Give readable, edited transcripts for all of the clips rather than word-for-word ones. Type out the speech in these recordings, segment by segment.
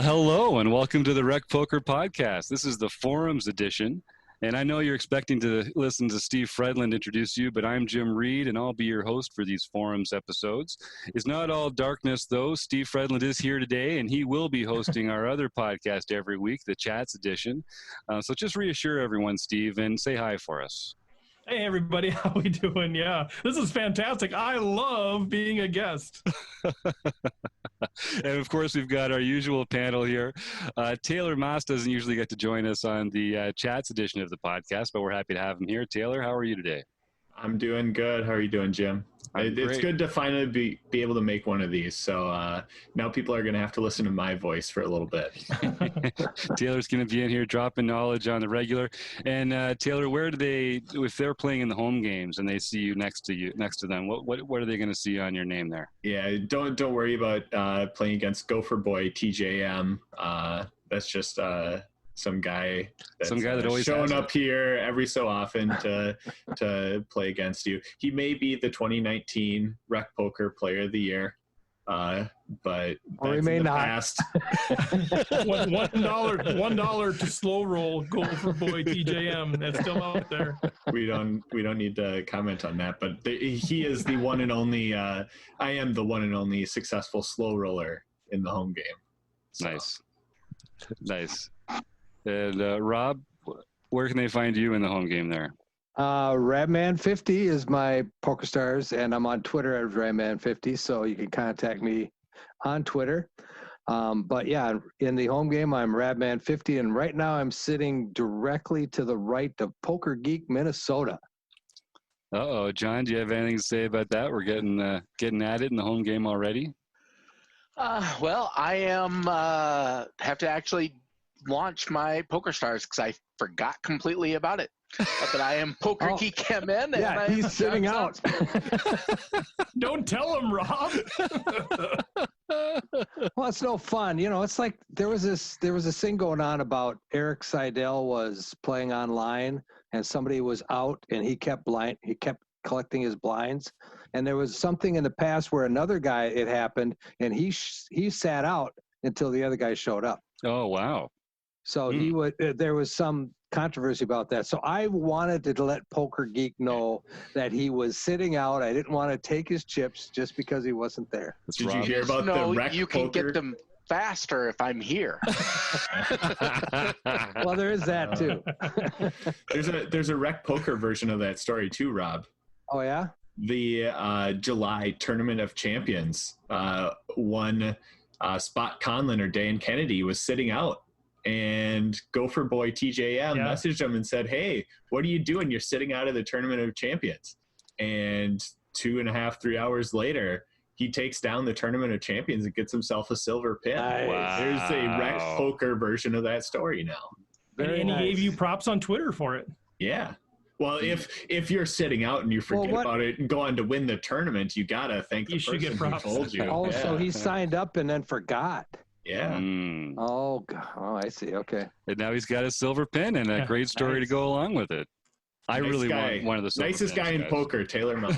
Well, hello and welcome to the Rec.Poker podcast. This is the Forums edition, and I know you're expecting to listen to Steve Fredland introduce you, but I'm Jim Reid, and I'll be your host for these Forums episodes. It's not all darkness, though. Steve Fredland is here today, and he will be hosting our other podcast every week, the Chats edition. So just reassure everyone, Steve, and say hi for us. Hey, everybody. How we doing? Yeah, this is fantastic. I love being a guest. And, of course, we've got our usual panel here. Taylor Maas doesn't usually get to join us on the Chats edition of the podcast, but we're happy to have him here. Taylor, how are you today? I'm doing good. How are you doing, Jim? It's good to finally be able to make one of these. So now people are going to have to listen to my voice for a little bit. Taylor's going to be in here dropping knowledge on the regular. And Taylor, where do they, if they're playing in the home games and they see you next to them, what are they going to see on your name there? Yeah, don't worry about playing against Gopher Boy TJM. That's just some guy that always showing up here every so often to play against you. He may be the 2019 Rec.Poker Player of the Year, but or he may not. Past. $1 to slow roll Gopher Boy TJM. That's still out there. We don't need to comment on that, but he is the one and only. I am the one and only successful slow roller in the home game. So. Nice. And Rob, where can they find you in the home game there? Radman50 is my PokerStars, and I'm on Twitter at Radman50, so you can contact me on Twitter. But yeah, in the home game, I'm Radman50, and right now I'm sitting directly to the right of Poker Geek, Minnesota. Uh-oh, John, do you have anything to say about that? We're getting at it in the home game already. Well, I am have to actually launch my PokerStars because I forgot completely about it. But I am Poker Geek MN. Yeah, he's sitting out. Don't tell him, Rob. Well, it's no fun. You know, it's like there was this thing going on about Eric Seidel was playing online and somebody was out and he kept collecting his blinds. And there was something in the past where another guy, it happened, and he sat out until the other guy showed up. Oh, wow. So there was some controversy about that. So I wanted to let Poker Geek know that he was sitting out. I didn't want to take his chips just because he wasn't there. Did you hear about the rec you poker? Can get them faster if I'm here. Well, there is that too. There's a rec poker version of that story too, Rob. Oh yeah? The July Tournament of Champions, one Spot Conlon or Dan Kennedy was sitting out, and Gopher Boy TJM messaged him and said, "Hey, what are you doing? You're sitting out of the Tournament of Champions." And 2.5, 3 hours later, he takes down the Tournament of Champions and gets himself a silver pin. Nice. Wow. There's a rec poker version of that story now. And he gave you props on Twitter for it. Yeah. Well, if you're sitting out and you forget about it and go on to win the tournament, you gotta thank the person who told you. Oh, so he signed up and then forgot. Yeah. Oh, I see. Okay. And now he's got a silver pin and a great story to go along with it. I really want one of the silver nicest pins, guy in poker, Taylor Maas.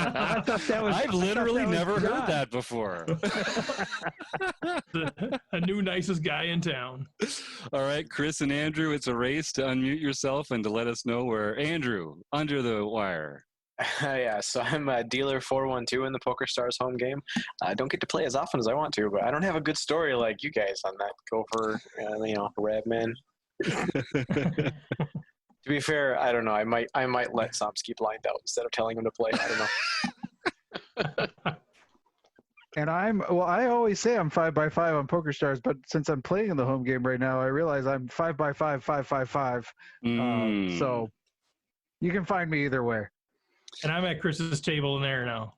I've literally never heard that before. A new nicest guy in town. All right, Chris and Andrew, it's a race to unmute yourself and to let us know where Andrew under the wire. Yeah, so I'm a dealer 412 in the PokerStars home game. I don't get to play as often as I want to, but I don't have a good story like you guys on that Gopher, Radman. To be fair, I don't know. I might let Somsky blind out instead of telling him to play. I don't know. And I always say I'm 5x5 on PokerStars, but since I'm playing in the home game right now, I realize I'm 5x5, 5x5. So you can find me either way. And I'm at Chris's table in there now.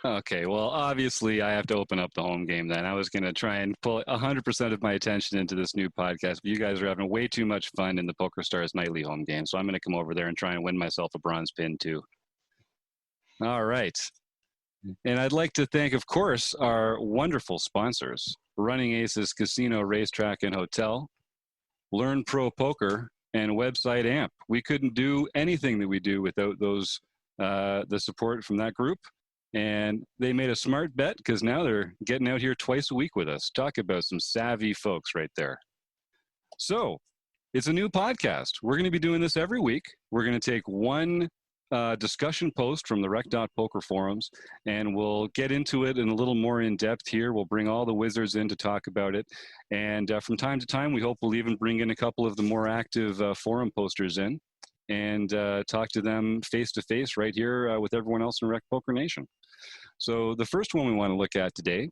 Okay, well, obviously I have to open up the home game then. I was going to try and pull 100% of my attention into this new podcast, but you guys are having way too much fun in the PokerStars nightly home game, so I'm going to come over there and try and win myself a bronze pin too. All right. And I'd like to thank, of course, our wonderful sponsors, Running Aces Casino, Racetrack, and Hotel, Learn Pro Poker, and Website AMP. We couldn't do anything that we do without those the support from that group. And they made a smart bet because now they're getting out here twice a week with us. Talk about some savvy folks right there. So it's a new podcast. We're going to be doing this every week. We're going to take one discussion post from the rec.poker forums, and we'll get into it in a little more in depth here. We'll bring all the wizards in to talk about it. And from time to time, we hope we'll even bring in a couple of the more active forum posters in and talk to them face to face right here with everyone else in Rec Poker Nation. So the first one we want to look at today,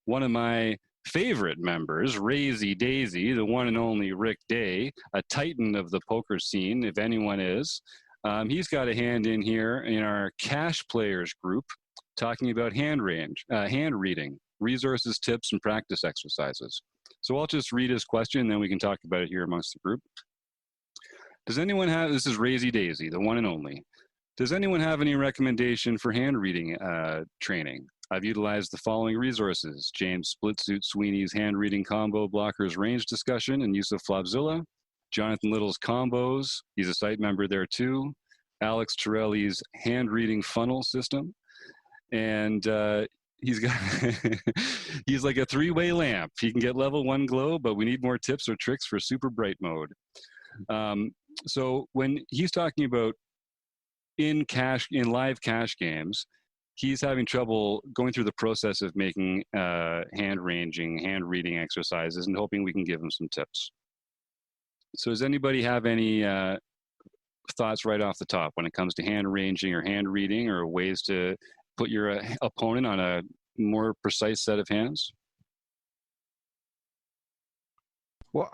one of my favorite members, Razy Daisy, the one and only Rick Day, a titan of the poker scene, if anyone is. He's got a hand in here in our cash players group, talking about hand reading, resources, tips, and practice exercises. So I'll just read his question, and then we can talk about it here amongst the group. Does anyone have, this is Razy Daisy, the one and only. Does anyone have any recommendation for hand reading training? I've utilized the following resources: James Splitsuit Sweeney's hand reading combo blockers range discussion and use of Flopzilla, Jonathan Little's combos, he's a site member there too, Alex Torelli's hand reading funnel system, and he's got he's like a three-way lamp. He can get level 1 glow, but we need more tips or tricks for super bright mode. So when he's talking about in live cash games, he's having trouble going through the process of making hand reading exercises, and hoping we can give him some tips. So does anybody have any thoughts right off the top when it comes to hand ranging or hand reading, or ways to put your opponent on a more precise set of hands? Well,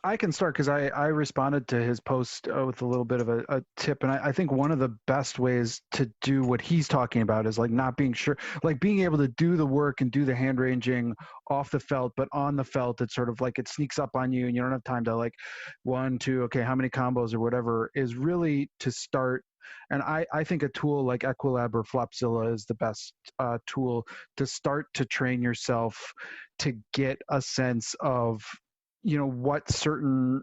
I can start because I responded to his post with a little bit of a tip. And I think one of the best ways to do what he's talking about is like not being sure, like being able to do the work and do the hand ranging off the felt, but on the felt, it's sort of like it sneaks up on you and you don't have time to like 1, 2, okay, how many combos or whatever, is really to start. And I think a tool like Equilab or Flopzilla is the best tool to start to train yourself to get a sense of, you know, what certain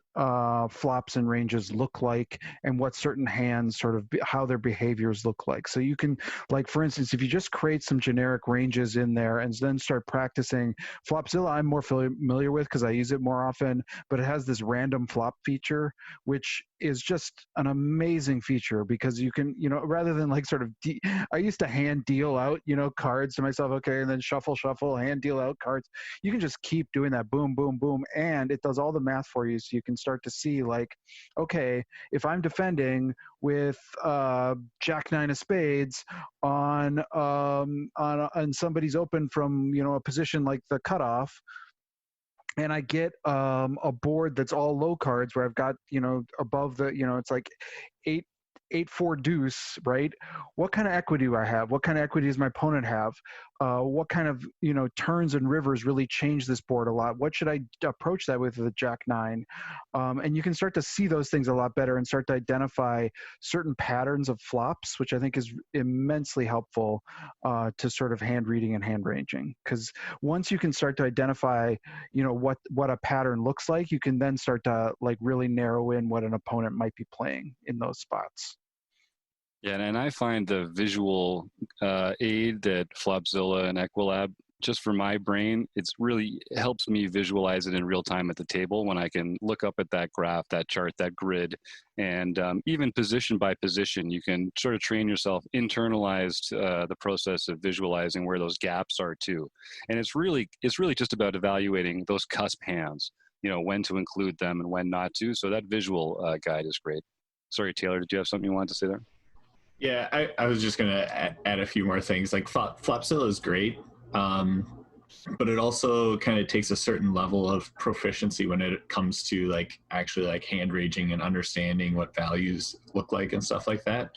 flops and ranges look like and what certain hands sort of how their behaviors look like. So you can, like, for instance, if you just create some generic ranges in there and then start practicing Flopzilla, I'm more familiar with because I use it more often, but it has this random flop feature, which is just an amazing feature because you can, you know, rather than like sort of, I used to hand deal out, you know, cards to myself, okay, and then shuffle, hand deal out cards. You can just keep doing that, boom, boom, boom, and it does all the math for you, so you can start to see like, okay, if I'm defending with Jack 9 of spades on and somebody's open from, you know, a position like the cutoff, and I get a board that's all low cards where I've got, you know, above the, you know, it's like 8-4 deuce, right? What kind of equity do I have? What kind of equity does my opponent have? What kind of, you know, turns and rivers really change this board a lot? What should I approach that with the Jack 9? And you can start to see those things a lot better and start to identify certain patterns of flops, which I think is immensely helpful to sort of hand reading and hand ranging. Because once you can start to identify, you know, what a pattern looks like, you can then start to like really narrow in what an opponent might be playing in those spots. Yeah, and I find the visual aid that Flopzilla and Equilab, just for my brain, it's really helps me visualize it in real time at the table when I can look up at that graph, that chart, that grid, and even position by position, you can sort of train yourself, internalize the process of visualizing where those gaps are too. And it's really just about evaluating those cusp hands, you know, when to include them and when not to. So that visual guide is great. Sorry, Taylor, did you have something you wanted to say there? Yeah, I was just going to add a few more things. Like Flopzilla is great, but it also kind of takes a certain level of proficiency when it comes to like actually like hand ranging and understanding what values look like and stuff like that.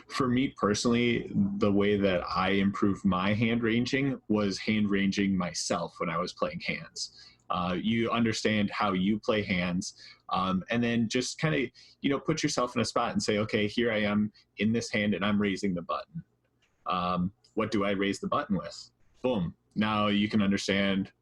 For me personally, the way that I improved my hand ranging was hand ranging myself when I was playing hands. You understand how you play hands, and then just kind of, you know, put yourself in a spot and say, okay, here I am in this hand and I'm raising the button. What do I raise the button with? Boom. Now you can understand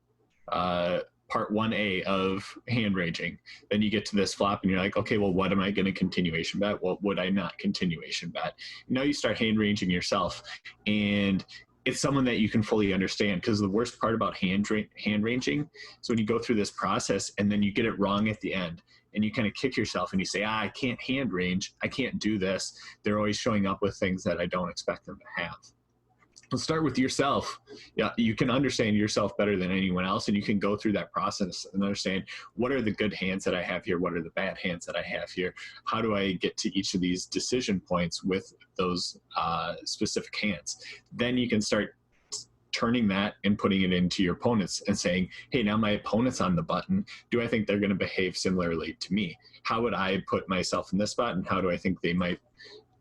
part 1A of hand ranging. Then you get to this flop and you're like, okay, well, what am I going to continuation bet? What would I not continuation bet? Now you start hand ranging yourself, and it's someone that you can fully understand. Because the worst part about hand ranging is when you go through this process and then you get it wrong at the end, and you kind of kick yourself and you say, I can't hand range, I can't do this. They're always showing up with things that I don't expect them to have. Let's start with yourself. Yeah, you can understand yourself better than anyone else, and you can go through that process and understand, what are the good hands that I have here? What are the bad hands that I have here? How do I get to each of these decision points with those specific hands? Then you can start turning that and putting it into your opponents and saying, hey, now my opponent's on the button. Do I think they're going to behave similarly to me? How would I put myself in this spot, and how do I think they might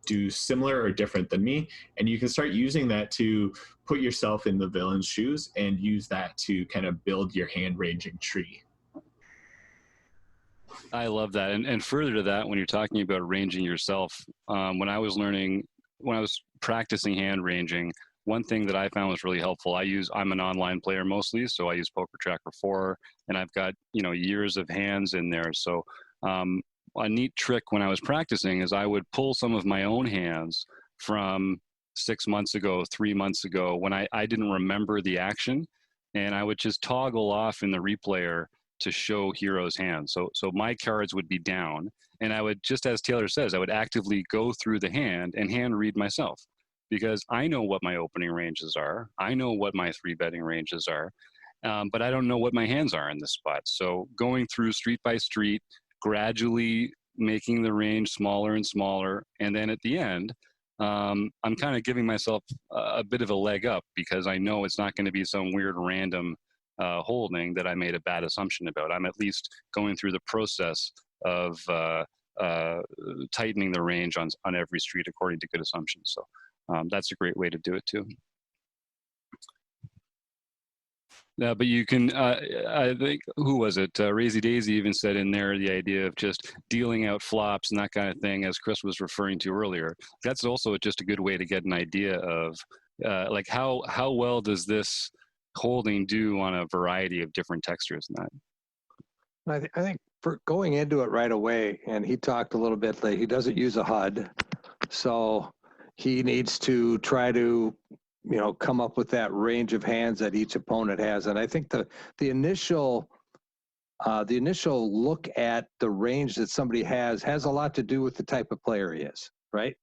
do similar or different than me? And you can start using that to put yourself in the villain's shoes and use that to kind of build your hand ranging tree. I love that. And further to that, when you're talking about ranging yourself, when I was practicing hand ranging, one thing that I found was really helpful, I'm an online player mostly, so I use Poker Tracker 4, and I've got, years of hands in there. So a neat trick when I was practicing is I would pull some of my own hands from 6 months ago, 3 months ago, when I didn't remember the action, and I would just toggle off in the replayer to show hero's hands. So my cards would be down, and I would, just as Taylor says, I would actively go through the hand and hand read myself, because I know what my opening ranges are. I know what my 3-betting ranges are, but I don't know what my hands are in this spot. So going through street by street, gradually making the range smaller and smaller, and then at the end, I'm kind of giving myself a bit of a leg up, because I know it's not going to be some weird random holding that I made a bad assumption about. I'm at least going through the process of tightening the range on every street according to good assumptions. So that's a great way to do it too. Yeah, but you can, I think, who was it? Razy Daisy even said in there the idea of just dealing out flops and that kind of thing, as Chris was referring to earlier. That's also just a good way to get an idea of like how well does this holding do on a variety of different textures and that. I think for going into it right away, and he talked a little bit that he doesn't use a HUD, so he needs to try to come up with that range of hands that each opponent has. And I think the initial look at the range that somebody has a lot to do with the type of player he is, right?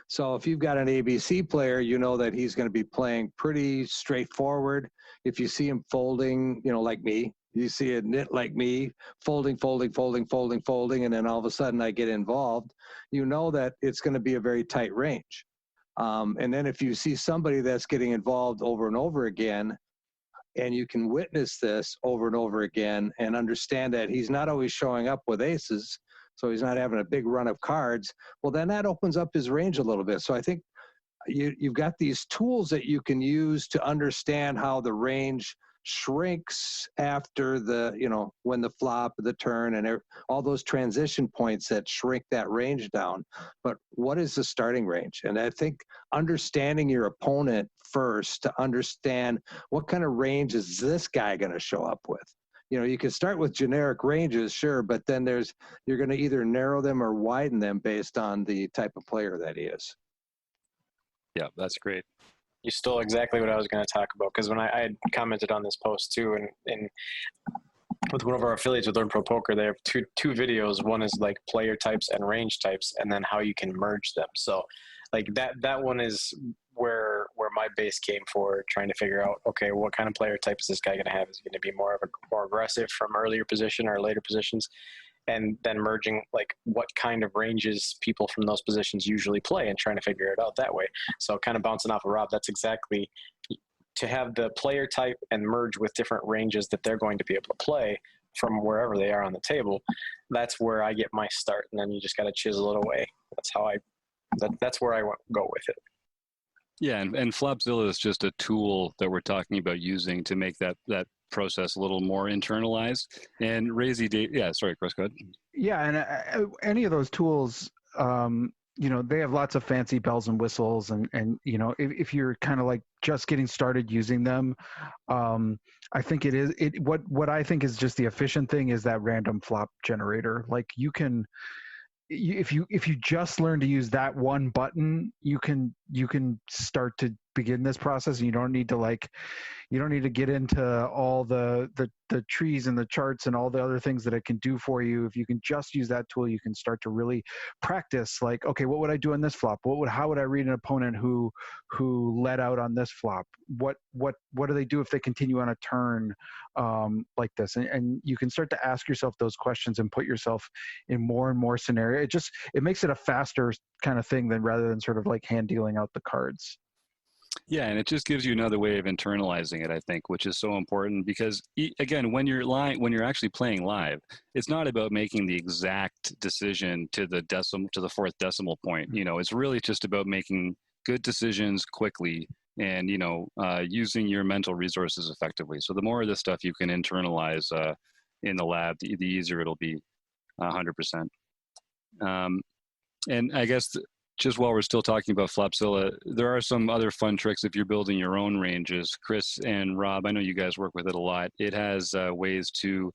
So if you've got an ABC player, you know that he's going to be playing pretty straightforward. If you see him folding, like me, you see a nit like me, folding, and then all of a sudden I get involved, you know that it's going to be a very tight range. And then if you see somebody that's getting involved over and over again, and you can witness this over and over again and understand that he's not always showing up with aces, so he's not having a big run of cards, well, then that opens up his range a little bit. So I think you've got these tools that you can use to understand how the range shrinks after when the flop, the turn, and all those transition points that shrink that range down. But what is the starting range? And I think understanding your opponent first to understand what kind of range is this guy going to show up with. You can start with generic ranges, sure, but then you're going to either narrow them or widen them based on the type of player that he is. Yeah, that's great. You stole exactly what I was going to talk about, because when I had commented on this post too, and with one of our affiliates with Learn Pro Poker, they have two videos. One is like player types and range types, and then how you can merge them. So like that one is where my base came for trying to figure out, okay, what kind of player type is this guy going to have? Is he going to be more aggressive from earlier position or later positions? And then merging like what kind of ranges people from those positions usually play and trying to figure it out that way. So kind of bouncing off of Rob, that's exactly to have the player type and merge with different ranges that they're going to be able to play from wherever they are on the table. That's where I get my start. And then you just got to chisel it away. That's where I go with it. Yeah, and Flopzilla is just a tool that we're talking about using to make that process a little more internalized. And sorry, Chris, go ahead. Yeah, and any of those tools, they have lots of fancy bells and whistles, and if you're kind of like just getting started using them, I think what I think is just the efficient thing is that random flop generator. Like if you just learn to use that one button, you can you can start to begin this process, and you don't need to get into all the trees and the charts and all the other things that it can do for you. If you can just use that tool, you can start to really practice, like, okay, what would I do on this flop? How would I read an opponent who led out on this flop? What do they do if they continue on a turn like this? And you can start to ask yourself those questions and put yourself in more and more scenario. It makes it a faster kind of thing rather than sort of like hand dealing out the cards. Yeah, and it just gives you another way of internalizing it, I think, which is so important because, again, when you're actually playing live, it's not about making the exact decision to the fourth decimal point. It's really just about making good decisions quickly and, using your mental resources effectively. So the more of this stuff you can internalize in the lab, the easier it'll be, 100%. And I guess just while we're still talking about Flopzilla, there are some other fun tricks if you're building your own ranges. Chris and Rob, I know you guys work with it a lot. It has ways to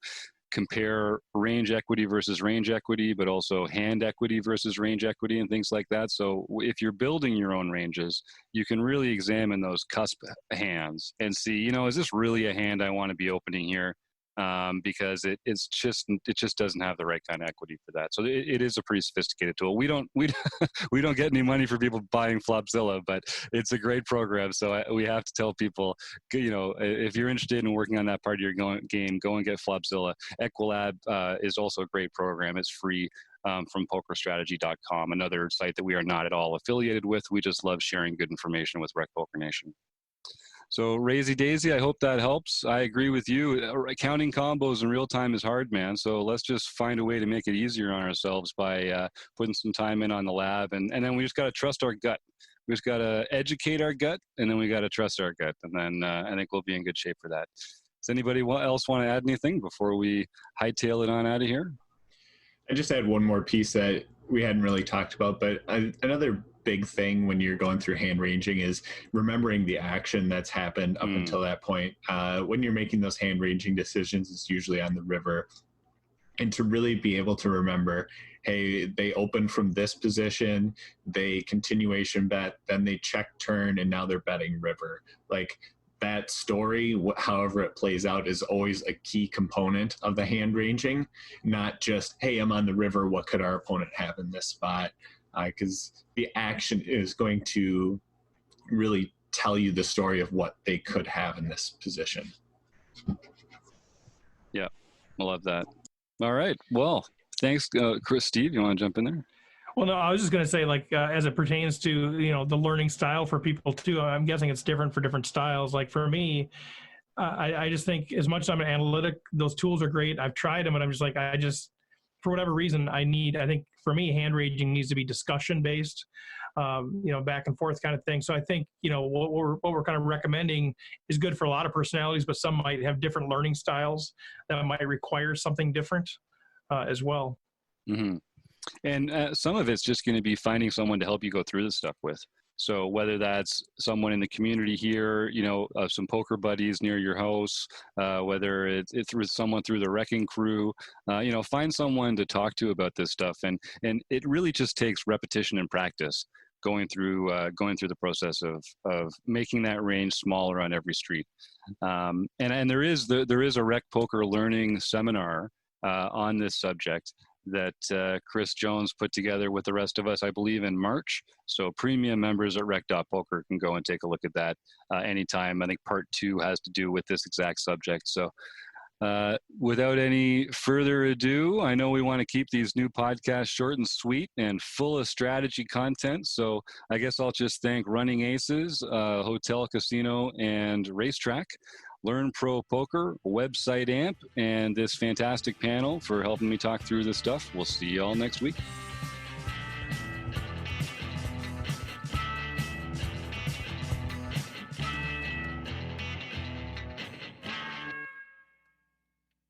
compare range equity versus range equity, but also hand equity versus range equity and things like that. So if you're building your own ranges, you can really examine those cusp hands and see, is this really a hand I want to be opening here? Because it just doesn't have the right kind of equity for that. So it is a pretty sophisticated tool. We don't get any money for people buying Flopzilla, but it's a great program. So we have to tell people, if you're interested in working on that part of your game, go and get Flopzilla. Equilab is also a great program. It's free. From pokerstrategy.com, another site that we are not at all affiliated with. We just love sharing good information with Rec.Poker Nation. So Razy Daisy, I hope that helps. I agree with you. Counting combos in real time is hard, man. So let's just find a way to make it easier on ourselves by putting some time in on the lab. And then we just got to trust our gut. We just got to educate our gut, and then we got to trust our gut. And then I think we'll be in good shape for that. Does anybody else want to add anything before we hightail it on out of here? I just had one more piece that we hadn't really talked about, but another big thing when you're going through hand ranging is remembering the action that's happened up until that point. When you're making those hand ranging decisions, it's usually on the river. And to really be able to remember, hey, they opened from this position, they continuation bet, then they check turn, and now they're betting river. Like, that story, however it plays out, is always a key component of the hand ranging, not just, hey, I'm on the river, what could our opponent have in this spot? Because the action is going to really tell you the story of what they could have in this position. Yeah, I love that. All right. Well, thanks, Chris. Steve, you want to jump in there? Well, no, I was just going to say, like, as it pertains to, the learning style for people too, I'm guessing it's different for different styles. Like for me, I just think as much as I'm an analytic, those tools are great. I've tried them, and I'm just like, for whatever reason, I think for me, hand ranging needs to be discussion based, back and forth kind of thing. So I think, what we're kind of recommending is good for a lot of personalities, but some might have different learning styles that might require something different as well. Mm-hmm. And some of it's just going to be finding someone to help you go through this stuff with. So whether that's someone in the community here, some poker buddies near your house, whether it's with someone through the wrecking crew, find someone to talk to about this stuff. And it really just takes repetition and practice going through the process of making that range smaller on every street. And there is a Rec Poker learning seminar on this subject that Chris Jones put together with the rest of us, I believe, in March. So premium members at rec.poker can go and take a look at that anytime. I think part 2 has to do with this exact subject. So without any further ado, I know we want to keep these new podcasts short and sweet and full of strategy content. So I guess I'll just thank Running Aces, Hotel, Casino, and Racetrack, Learn Pro Poker, Website Amp, and this fantastic panel for helping me talk through this stuff. We'll see you all next week.